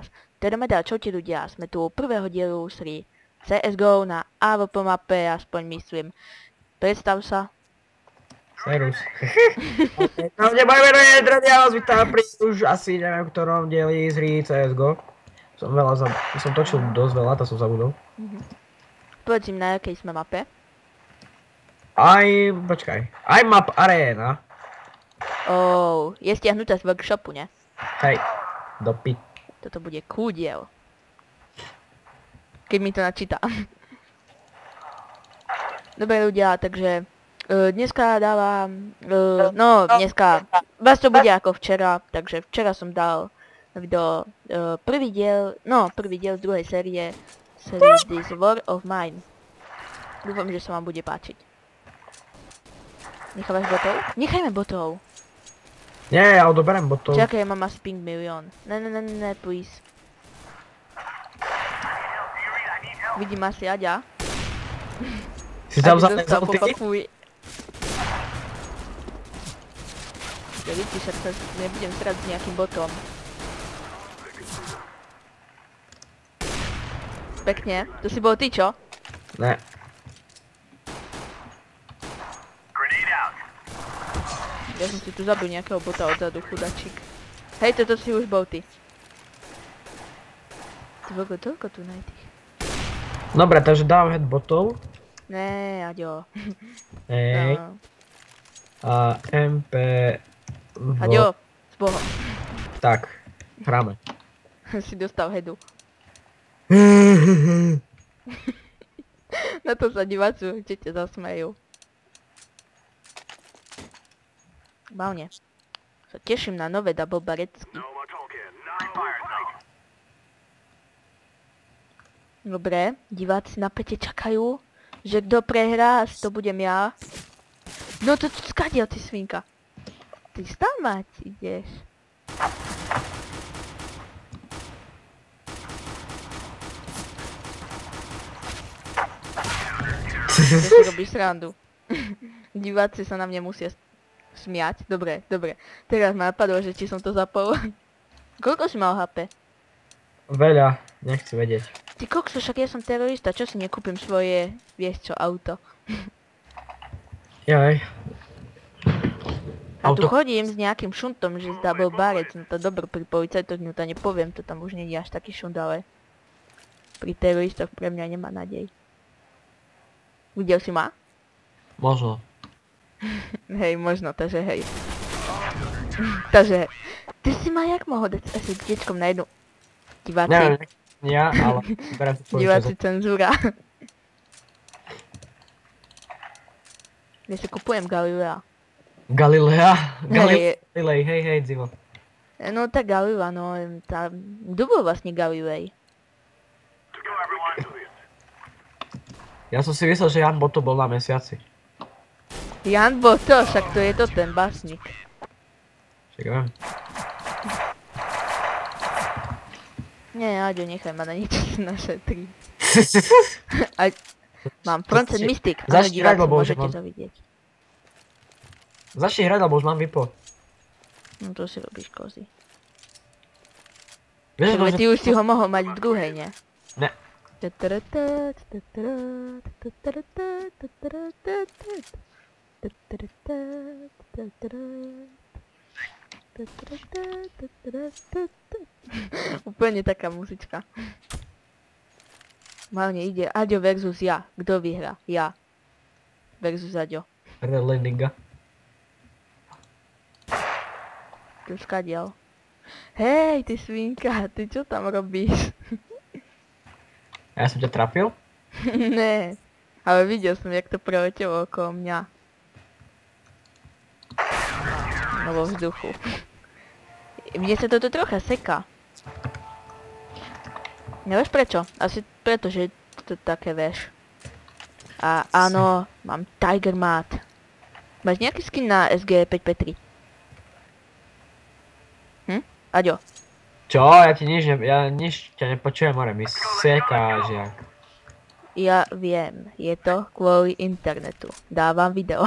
vás. Teda čaute ľudia, sme tu u prvého dielu série CSGO na AWP mape, aspoň myslím. Predstav sa. Serus. No neboj menuje, ja vás vítam pri už asi neviem ktorom dieli z hry CSGO. Som točil dosť veľa, to som zabudol. Povedz im na jakej sme mape. Počkaj, map arena. Je stiahnutá z workshopu, ne? Hej, do pit. Toto bude kúdiel. Keď mi to načíta. Dobre ľudia, takže dneska dávam, dneska, vás to bude ako včera, takže včera som dal video prvý diel z druhej série This War of Mine. Dúfam, že sa vám bude páčiť. Nechávaš botov? Nechajme botov. Nie, ja odoberiem botov. Čakaj, ja mám asi ping milión. Ne, please. Vidím asi Aďa. Si tam dostal ty? Ja vidíš, že sa nebudem strať s nejakým botom. Pekne. To si bol ty, čo? Ne. Ja som si tu zabil nejakého bota odzadu, chudačík. Hej, toto si už bol ty. Ty bolo toľko tu najtých. Dobre, takže dávam head botov. Né, Aďo. Hej. No. A MP... Aďo, s Bohom. Tak, hráme. Si dostal headu. Na to sa diváci určite zasmejú. Bávne. Sa teším na nové double barecky. Dobre, diváci napäte čakajú, že kto prehrá, asi to budem ja. No to skadiel, ty svinka. Ty stamať ideš. Ja si robíš srandu. Diváci sa na mne musia smiať. Dobre. Teraz ma napadlo, že či som to zapol. Koľko si mal HP? Veľa, nechci vedieť. Ty kokso, však ja som terorista, čo si nekúpim svoje, vieš čo, auto. Jaj. A tu chodím s nejakým šuntom, že z double barrett, no to dobro, pri policajtoch no to nepoviem, to tam už nie je až taký šunt, ale pri teroristoch pre mňa nemá nádej. Videl si ma? Možno. Hej, možno, takže hej. Takže, ty si ma jak mohol dať asi diečkom na jednu... Diváci. Neviem, ja, ale... Diváci cenzúra. Ja si kupujem Galilea. Galilea? Galilei, hej, dzivo. No tá Galilea, no, tá... Kto bol vlastne Galilei? Ja som si myslel, že Jan Boto bol na mesiaci. Jan Boto, však to je to ten básnik. Však viem. Nie, Aďo, nechaj ma na niečo si našetri. Mám Frontend Mystic, ale diváci môžete to vidieť. Začni hrať, lebo už mám vypo. No to si robíš kozy. Vieš, Však ty už si ho mohol mať v druhej, nie? Ne. Úplne taká muzička. Hlavne ide Aďo versus ja. Kto vyhrá? Ja. Versus Aďo. Redlinga. Tu skadiel. Hej, ty svinka, ty čo tam robíš? Ja som ťa trafil? Ne, ale videl som, jak to preletelo okolo mňa. No vo vzduchu. Mne sa toto trocha seká. Nevieš prečo? Asi preto, že to také vieš. A áno, mám Tiger Mat. Máš nejaký skin na SG5P3? Aďo. Čo? Ja nič ťa nepočujem, more, mi sekáš jak. Ja viem, je to kvôli internetu. Dávam video.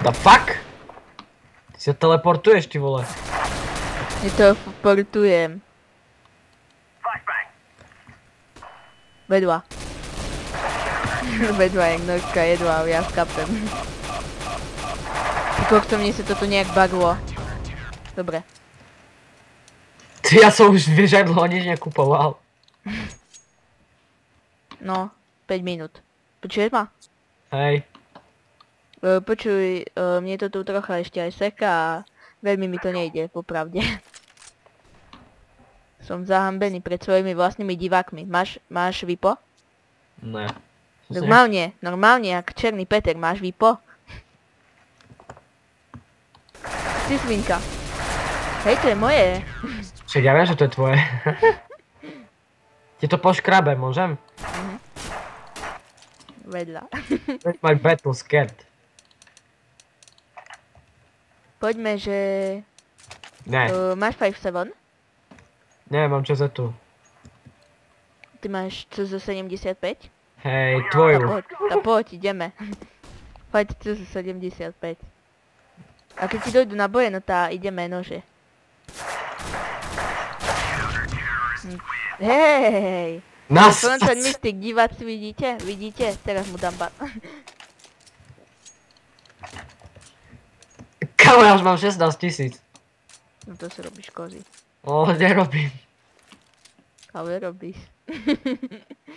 The fuck? Ty sa teleportuješ, ty vole. Neteleportujem. B2. B2 jak nožka, jedva, ja skapem. Ty kokto, mne sa to tu nejak baglo. Dobre. Ja som už vyžadlo nič nekupoval. No, 5 minút. Počuješ ma? Hej. Počuj, mne to tu trocha ešte aj seká a veľmi mi to nejde, popravde. Som zahambený pred svojimi vlastnými divákmi. Máš Vipo? Ne. Normálne, jak Černý Peter, máš Vipo? Ty svinka. Hej, to je moje. Však ja viem, že to je tvoje. Ti to poškrabe, môžem? Vedľa. That's my battle scared. Poďme, že... Ne, máš 5-7? ne, mám čo za tu. Ty máš CZ75? Hej, tvoju. Poď, ideme. Poď CZ75. A keď ti dojdu na boje, no tá ideme nože. Hej! Nas! Frontline Mystic, diváci vidíte? Vidíte? Teraz mu dám ban. Kámo, ja už mám 16 000. No to si robíš kozy. Nerobím. Ale robíš.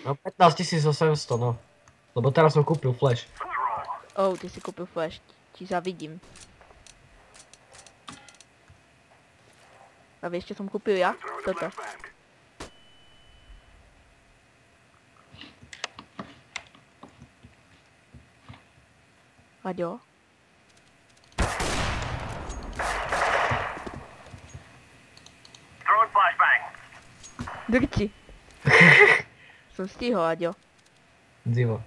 No 15 800, no. Lebo teraz som kúpil flash. Ty si kúpil flash. Ti zavidím. A vieš, čo som kúpil ja? Toto. Aďo. Drči. Som stihol, Aďo. Dzivo.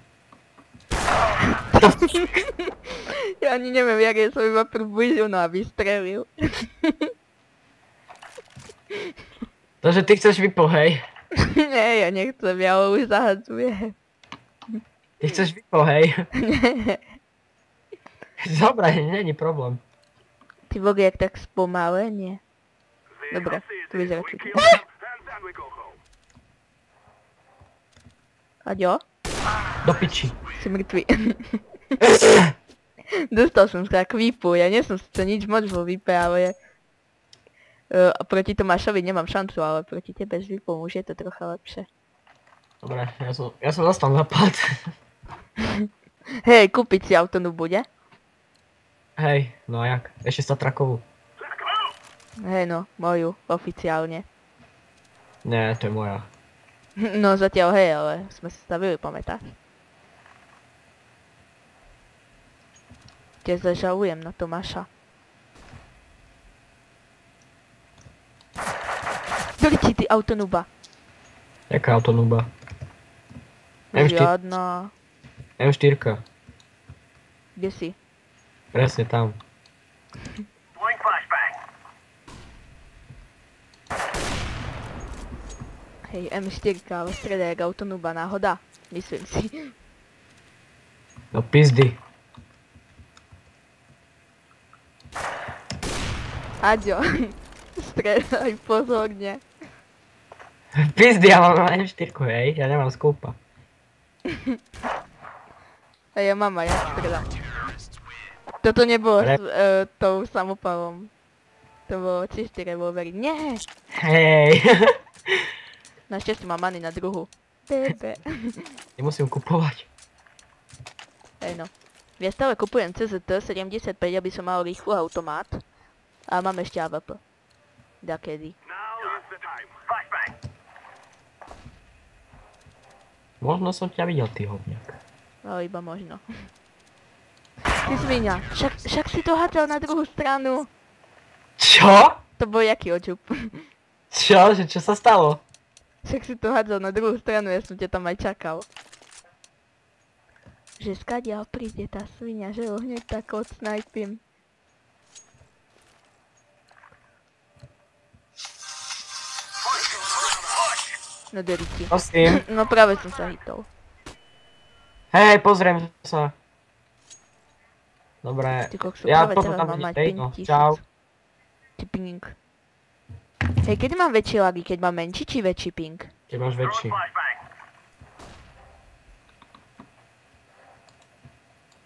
Ja ani neviem, jak ja som iba priblížil, no a vystrelil. Takže ty chceš Vipo, hej? Nie, ja nechcem, ja ho už zahadzujem. Ty chceš Vipo, hej? Nie. Dobre, není problém. Ty vok, jak tak spomalenie. Dobre, to vyzerá čudne. Aďo? Do piči. Si mŕtvý. Dostal som sa k Vipu, ja nie som sice nič moc vo Vipe, ale... proti Tomášovi nemám šancu, ale proti tebe s Vipom už je to trocha lepšie. Dobre, ja som dostal napad. Hej, kúpiť si autonu bude? Hej, no a jak? Ešte sa trakovú. Hej no, moju, oficiálne. Nie, to je moja. No zatiaľ hej, ale sme sa stavili, pamätáš? Tiež zažalujem na Tomáša. Drči, ty autonuba. Jaká autonuba? M4. Žiadna. M4. Kde si? Presne tam. Hej, M4, ale v strede jak autonuba, náhoda. Myslím si. No pizdy. Aďo, stredaj pozorne. Pizdy, ja mám M4, hej? Ja nemám skúpa. A ja mám aj ja stredám. Toto nebolo s tou samopalom. To bolo čistý revolvery. Nie! Hej. Našťastie mám many na druhu. Bebe. Nemusím kupovať. Hej no. Ja stále kupujem CZT 75, aby som mal rýchlu automat. A mám ešte AWP. Dakedy. Možno som ťa videl, ty hodňak. No iba možno. Ty svinia, však si to hádzal na druhú stranu. Čo? To bol jaký očup. Čo? Že čo sa stalo? Však si to hádzal na druhú stranu, ja som ťa tam aj čakal. Že skadiaľ príde tá svinia, že ho hneď tak odsnajpím. No deriti. Prosím. No práve som sa hitol. Hej, pozriem sa. Dobre, Ty kokso, ja práve potom teraz tam mám mať hej, 5000. no, čau. Ty ping. Hej, kedy mám väčšie lagy? Keď mám menší či väčší ping? Keď máš väčší.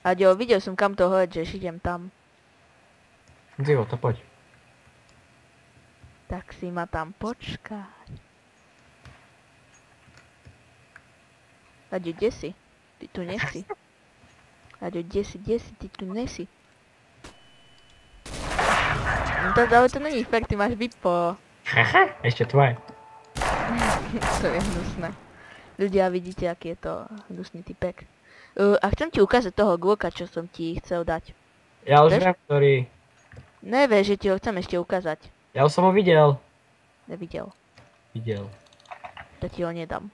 Aďo, videl som kam to hodíš, idem tam. Zivo, to poď. Tak si ma tam počkať. Aďo, kde si? Ty tu nesi. Aďo, kde si, ty tu nesi. No to, ale to není fakt, ty máš vypo. Ešte tvoje. To je hnusné. Ľudia, vidíte, aký je to hnusný typek. A chcem ti ukázať toho Glocka, čo som ti chcel dať. Ja už Vieš? viem, ktorý. Nevieš, že ti ho chcem ešte ukázať. Ja už som ho videl. Nevidel. Videl. To ti ho nedám.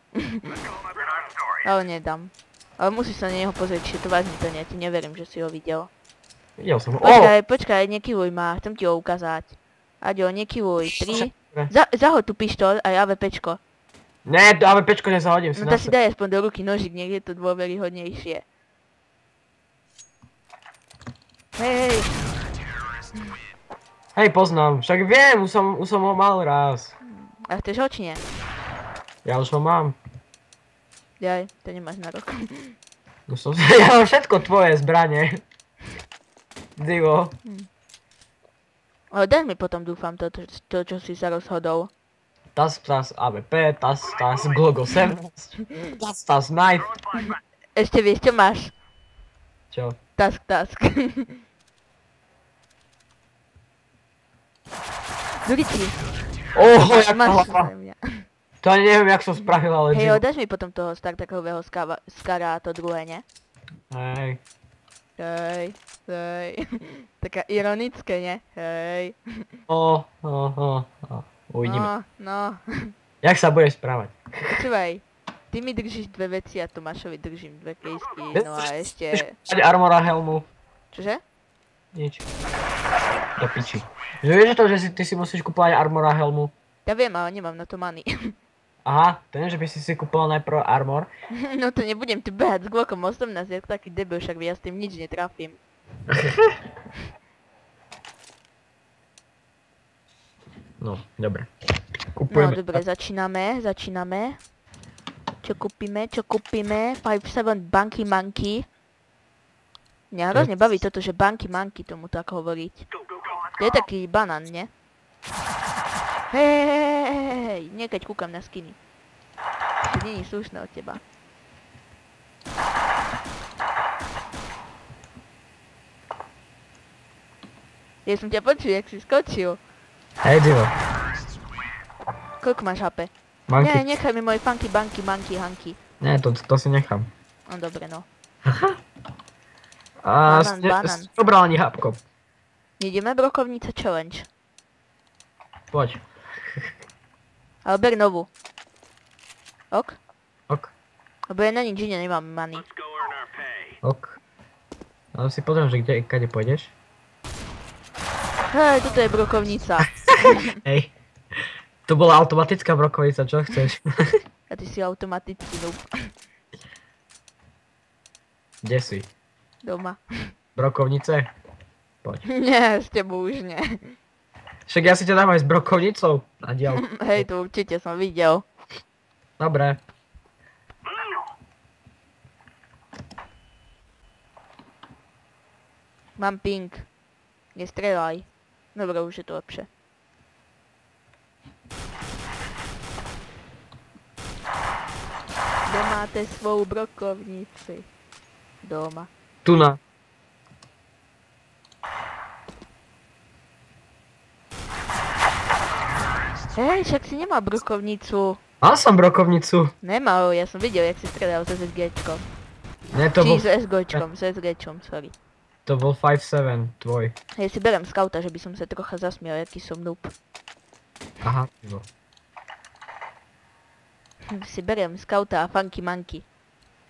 Ale nedám. Ale musíš sa na neho pozrieť, či to vážne to nie. Ti neverím, že si ho videl. Videl som ho. Počkaj, nekyvuj ma, chcem ti ho ukázať. Aďo, nekyvuj. 3. Dobre. Zahod tu pištol aj AVPčko. Ne, ale pečko nezahodím si No tak si daj aspoň do ruky nožik, niekde to dôveryhodnejšie. Hej. Hej, poznám, však viem, už som ho mal raz. A chceš ho či nie? Ja už ho mám. Jaj, to nemáš na rok. Ja mám všetko tvoje zbranie. Divo. Ale daj mi potom, dúfam, to čo si sa rozhodol. Tas, AWP, tas, Glock 18. Tas, knife. Ešte vieš, čo máš? Čo? Task. Durici. Oho, jak Máš hlava. na mňa. To ani neviem, jak som spravil, ale Hej, divo. dáš mi potom toho startakového skara a to druhé, ne? Hej. Hej. Taká ironické, ne? Hej. Uvidíme. No. Jak sa budeš správať? Počúvaj, ty mi držíš dve veci a Tomášovi držím dve kejsky, no a ešte... Dať armora helmu. Čože? Nič. Do piči. Že vieš to, že ty si musíš kúpovať armora helmu? Ja viem, ale nemám na to money. Aha, to nie, že by si kúpoval najprv armor. No to nebudem tu behať s Glockom 18, ja taký debil, však ja s tým nič netrafím. No, dobre. No Kupujeme. dobre, začíname. Čo kúpime? 5-7 Bunky Monkey. Mňa hrozne baví toto, že Bunky Monkey tomu tak hovoriť. To je taký banán, ne? Hej, nie keď kúkam na skiny. To nie je slušné od teba. Ja som ťa počul, jak si skočil. Hej, divo. Koľko máš HP? Monkey. Nie, nechaj mi môj funky, bunky, monkey, hanky. Nie, to si nechám. No dobre, no. A Banán. Dobral ani hápko. Ideme brokovnica challenge. Poď. Ale ber novú. Ok? Ok. Lebo ja na nič iné nemám money. Ok. Ale si pozriem, že kade pôjdeš. Hej, toto je brokovnica. Hej. To bola automatická brokovica, čo chceš? A ty si automaticky noob. Kde si? Doma. Brokovnice? Poď. Nie, s tebou už nie. Však ja si ťa dám aj s brokovnicou na diaľ. Hej, to určite som videl. Dobre. Mám ping. Nestrelaj. Dobre, už je to lepšie. Kde máte svou brokovnici? Doma. Tu na. Hej, však si nemal brokovnicu. Mal som brokovnicu. Nemal, ja som videl, jak si stredal s SSGčkom. Ne, to bol, Či s SGčkom, sorry. to bol 5-7, tvoj. Ja si berem skauta, že by som sa trocha zasmiel, aký som noob. Aha, no. Si beriem skauta a funky monkey.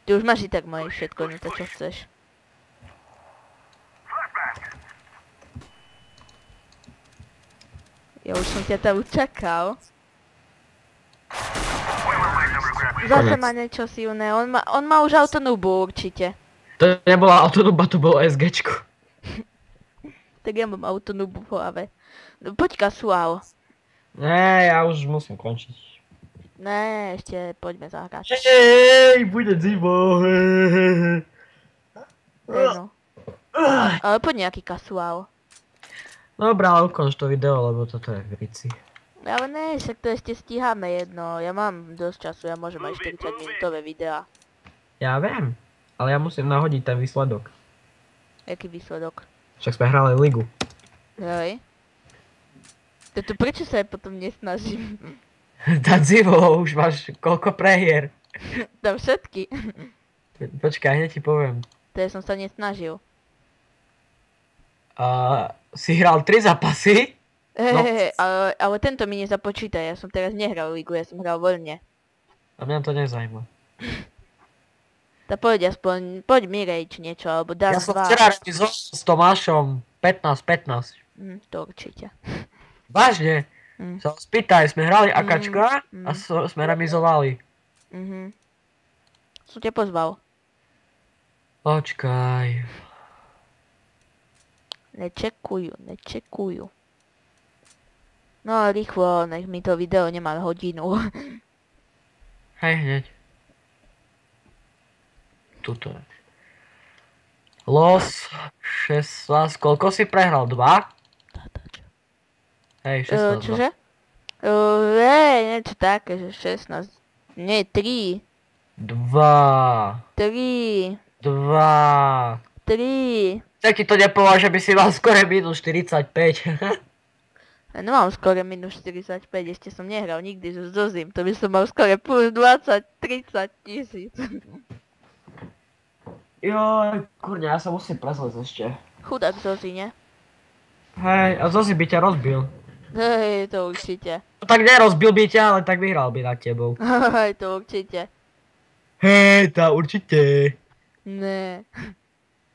Ty už máš i tak moje všetko, no to čo chceš. Ja už som ťa tam čakal. Zase má niečo silné, on má už autonubu určite. To nebola autonuba, to bolo SGčko. Tak ja mám autonubu v hlave. No, poď kasuál. Ne, ja už musím končiť. Ne, ešte poďme zahrať. Hej, bude zimo. Hej no. Ale poď nejaký kasuál. Dobre, ale ukonč to video, lebo toto je v rici. Ale ne, však to ešte stíhame jedno. Ja mám dosť času, ja môžem aj 40 minútové videá. Ja viem, ale ja musím nahodiť ten výsledok. Jaký výsledok? Však sme hrali ligu. Hej. Toto prečo sa aj potom nesnažím? Tá zivo, už máš koľko prehier. Tam všetky. Počkaj, hneď ti poviem. To som sa nesnažil. Si hral 3 zápasy? No. Ale tento mi nezapočíta, ja som teraz nehral ligu, ja som hral voľne. A mňa to nezaujíma. Tak poď aspoň, poď mi rejč niečo, alebo dám Ja som 2. včera realizoval s Tomášom 15-15. To určite. Vážne? Sa ho spýtaj, sme hrali akačka a Mm. sme remizovali. Som ťa pozval. Počkaj. Nečekujú. No rýchlo, nech mi to video nemá hodinu. Hej, hneď. Tuto je. Los 16, koľko si prehral? 2? Hej, 16. Čože? Niečo také, že 16. Nie, 3. 2. 3. 2. 3. Tak ti to nepováž, že by si mal skore minus 45. Ja nemám skore minus 45, ešte som nehral nikdy so Zozim, to by som mal skore plus 20-30 tisíc. Joj, kurňa, ja sa musím prezlieť ešte. Chudák Zozi, ne? Hej, a Zosi by ťa rozbil. Hej, to určite. No tak nerozbil by ťa, ale tak vyhral by nad tebou. Hej, to určite. Hej, tá určite. Ne.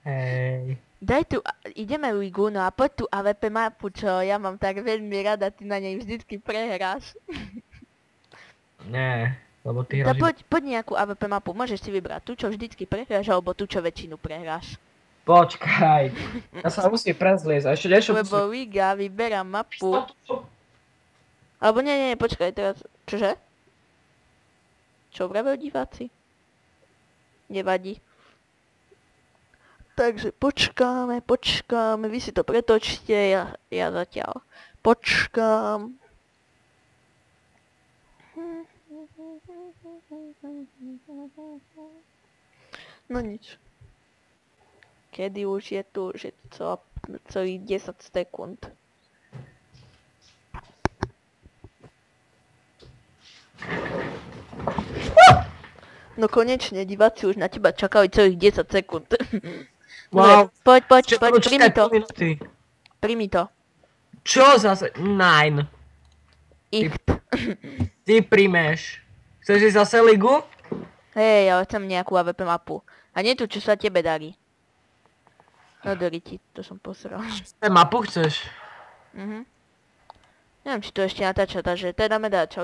Hej. Daj tu, ideme ligu, no a poď tu AVP mapu, čo ja mám tak veľmi rada, ty na nej vždycky prehráš. Nie, lebo ty Tak hráš... poď nejakú AVP mapu, môžeš si vybrať tu, čo vždycky prehráš, alebo tu, čo väčšinu prehráš. Počkaj, ja sa musím prezliesť a ešte niečo Lebo liga, vyberám mapu. Alebo nie, počkaj teraz, čože? Čo vravel diváci? Nevadí. Takže počkáme, vy si to pretočte, ja zatiaľ počkám. No nič. Kedy už je tu, že celých 10 sekúnd. No konečne, diváci už na teba čakali celých 10 sekúnd. Wow. Poď, Čo, primi to. minúty. Primi to. Čo zase? Nein. Icht. Ty príjmeš. Chceš ísť zase ligu? Hej, ale chcem nejakú AVP mapu. A nie tu, čo sa tebe darí. No do riti, to som posral. Mapu chceš? Neviem, či to ešte natáča, takže teda dáme dať, čau.